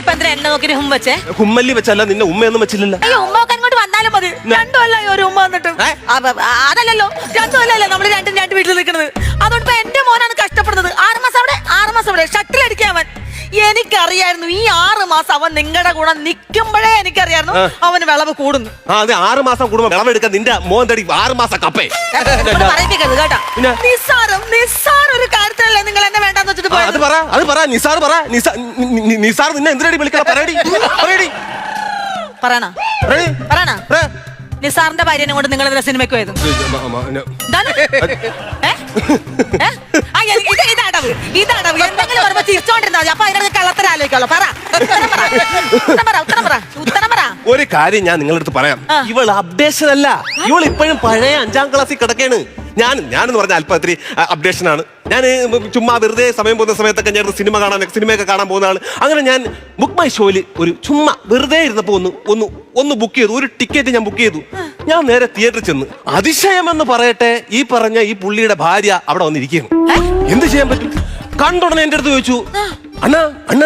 നിങ്ങളിപ്പോ എന്തിനാ എന്നെ നോക്കി ഹും വെച്ചേ? കുമ്മല്ലി വെച്ചല്ല, നിന്നെ ഉമ്മയൊന്നും വെച്ചില്ലല്ലോ. അയ്യോ, ഉമ്മ ഒക്കെ അങ്ങോട്ട് വന്നാലും മതി. 2 കൊല്ലമായി ഒരു ഉമ്മ വന്നിട്ട്. അതല്ലല്ലോ, 2 കൊല്ലല്ലേ നമ്മള് രണ്ട് വീട്ടിൽ നിൽക്കുന്നത്. അതുകൊണ്ട് ഇപ്പൊ എന്റെ മോനാണ് കഷ്ടപ്പെടുന്നത്. 6 മാസം അവിടെ 6 മാസം അവിടെ ഷട്ടിലടിക്കാൻ അവൻ. എനിക്കറിയായിരുന്നു ഈ 6 മാസം അവൻ നിങ്ങളുടെ കൂടെ നിൽക്കുമ്പോഴേ എനിക്കറിയായിരുന്നു അവന് വിളവ് കൂടുന്നു. അതെ, 6 മാസം കൂടുമ്പോ വിളവെടുക്കാൻ നിന്റെ മോൻ തടി 6 മാസം കപ്പേ പറയിപ്പിക്കരുത് കേട്ടാ. നിസ്സാരം ഒരു കാര്യത്തിലല്ലേ നിങ്ങൾ എന്നെ വേണ്ടാന്ന് വെച്ചിട്ട് പോയത്. അത് പറ നിസാർ പറ. നിസാർ നിന്നെ എന്തിനടി വിളിക്കണം? പറയടി. പറയണ നിസാറിന്റെ ഭാര്യനെ കൊണ്ട് നിങ്ങൾ സിനിമയ്ക്ക് പോയത് ഇതടവ് എന്തെങ്കിലും പറയുമ്പോ തിരിച്ചോണ്ടിരുന്നാ മതി. അപ്പൊ അതിനൊക്കെ കള്ളത്തരം ആലോചിക്കാമല്ലോ. ഉത്തരം പറ. ഒരു കാര്യം ഞാൻ നിങ്ങളുടെ അടുത്ത് പറയാം. ഇവൾ അപ്ഡേഷൻ അല്ല, ഇവൾ ഇപ്പോഴും പഴയ 5ാം ക്ലാസ്സിൽ കിടക്കാണ്. ഞാനെന്ന് പറഞ്ഞ അല്പം ഇത്തിരി അപ്ഡേഷൻ ആണ്. ഞാൻ ചുമ്മാ വെറുതെ സമയം പോകുന്ന സമയത്തൊക്കെ ഞാൻ സിനിമയൊക്കെ കാണാൻ പോകുന്ന ആള്. അങ്ങനെ ഞാൻ ബുക്ക് മൈ ഷോയിൽ ഒരു ചുമ്മാ വെറുതെ ഇരുന്നപ്പോ ഒന്ന് ബുക്ക് ചെയ്തു. ഒരു ടിക്കറ്റ് ഞാൻ ബുക്ക് ചെയ്തു. ഞാൻ നേരെ തിയേറ്ററിൽ ചെന്ന്, അതിശയമെന്ന് പറയട്ടെ, ഈ പറഞ്ഞ ഈ പുള്ളിയുടെ ഭാര്യ അവിടെ വന്നിരിക്കുന്നു. എന്ത് ചെയ്യാൻ പറ്റും? കണ്ടുടനെ എന്റെ അടുത്ത് ചോദിച്ചു, അണ്ണ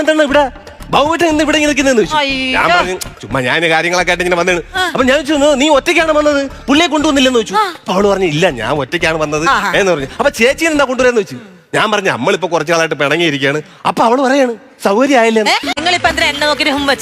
എന്താണ് ഇവിടെ ബാബുവേട്ടൻ ഇന്ന് ഇവിടെ ഇങ്ങനെ നിൽക്കുന്നതെന്ന് ചോദിച്ചു. ഞാൻ പറഞ്ഞു ചുമ്മാ ഞാൻ കാര്യങ്ങളൊക്കെ ആയിട്ട് ഇങ്ങനെ വന്നതാണ്. അപ്പൊ ഞാൻ ചോദിച്ചു, നീ ഒറ്റയ്ക്കാണ് വന്നത്, പുള്ളിയെ കൊണ്ടുവന്നില്ലെന്ന് ചോദിച്ചു. അപ്പൊ അവള് പറഞ്ഞു, ഇല്ല ഞാൻ ഒറ്റയ്ക്കാണ് വന്നത് എന്ന് പറഞ്ഞു. അപ്പൊ ചേച്ചി എന്താ കൊണ്ടുവരാന്ന് ചോദിച്ചു. ഞാൻ പറഞ്ഞു, നമ്മളിപ്പോ കുറച്ചു കാലമായിട്ട് പിണങ്ങിയിരിക്കുകയാണ്. അപ്പൊ അവള് പറയാണ്, സൗകര്യമായില്ലേ? നിങ്ങളിപ്പോ എന്തിനാ എന്നെ നോക്കി ഹും